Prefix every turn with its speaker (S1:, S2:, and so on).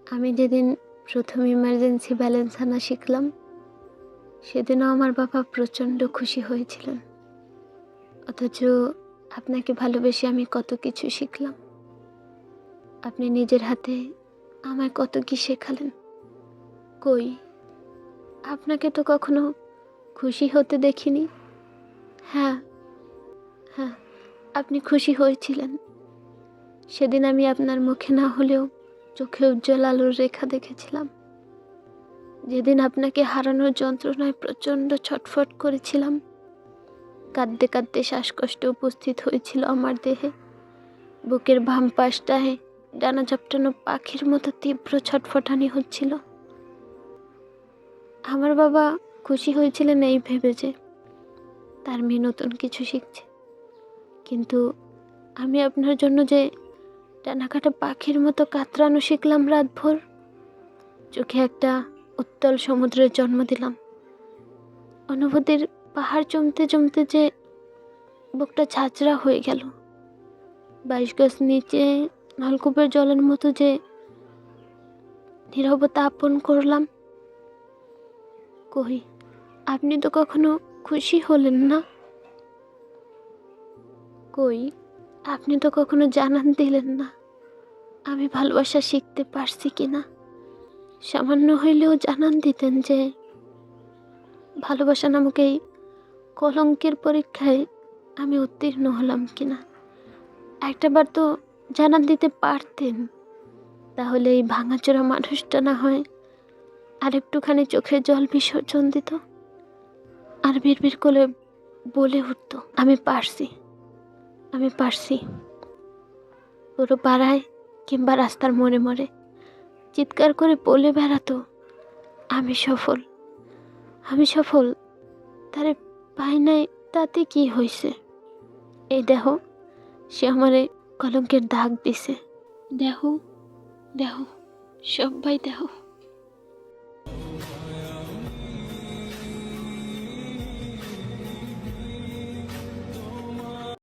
S1: আমি যেদিন প্রথম ইমার্জেন্সি ব্যালেন্স আনা শিখলাম, সেদিনও আমার বাবা প্রচণ্ড খুশি হয়েছিলেন। অথচ আপনাকে ভালোবেসে আমি কত কিছু শিখলাম। আপনি নিজের হাতে আমায় কত কি শেখালেন। কই, আপনাকে তো কখনো খুশি হতে দেখিনি। হ্যাঁ, হ্যাঁ, আপনি খুশি হয়েছিলেন। সেদিন আমি আপনার মুখে না হলেও চোখে উজ্জ্বল আলোর রেখা দেখেছিলাম। যেদিন আপনাকে হারানোর যন্ত্রণায় প্রচণ্ড ছটফট করেছিলাম, কাঁদতে কাঁদতে শ্বাসকষ্ট উপস্থিত হয়েছিল আমার দেহে। বুকের বাম পাশটায় ডানা ঝাপটানো পাখির মতো তীব্র ছটফটানি হচ্ছিল। আমার বাবা খুশি হয়েছিলেন এই ভেবে যে তার মেয়ে নতুন কিছু শিখছে। কিন্তু আমি আপনার জন্য যে ডানাকাটা পাখির মতো কাতরানো শিখলাম রাতভর, চোখে একটা উত্তাল সমুদ্রের জন্ম দিলাম। অনুভূতির পাহাড় জমতে জমতে যে বুকটা ঝাঁঝরা হয়ে গেল। 22 গজ নিচে নলকূপের জলের মতো যে নীরবতা আপন করলাম। কই, আপনি তো কখনো খুশি হলেন না। কই, আপনি তো কখনো জানান দিলেন না আমি ভালোবাসা শিখতে পারছি কিনা। সামান্য হইলেও জানান দিতেন যে ভালোবাসা নামক এই কলঙ্কের পরীক্ষায় আমি উত্তীর্ণ হলাম কিনা। একটাবার তো জানান দিতে পারতেন, তাহলে এই ভাঙাচোরা মানুষটা না হয় আর একটুখানি চোখের জল বিসর্জন দিত, আর বিড়বিড় করে বলে উঠত, আমি পারছি, আমি পারছি। পুরো পাড়ায় কিংবা রাস্তার মোড়ে মোড়ে চিৎকার করে বলে বেড়াতো, আমি সফল, আমি সফল। তারে পাই নাই তাতে কি হয়েছে। এই দেহ, সে আমারে কলঙ্কের দাগ দিছে। দেহ, দেহ, সবাই দেহ।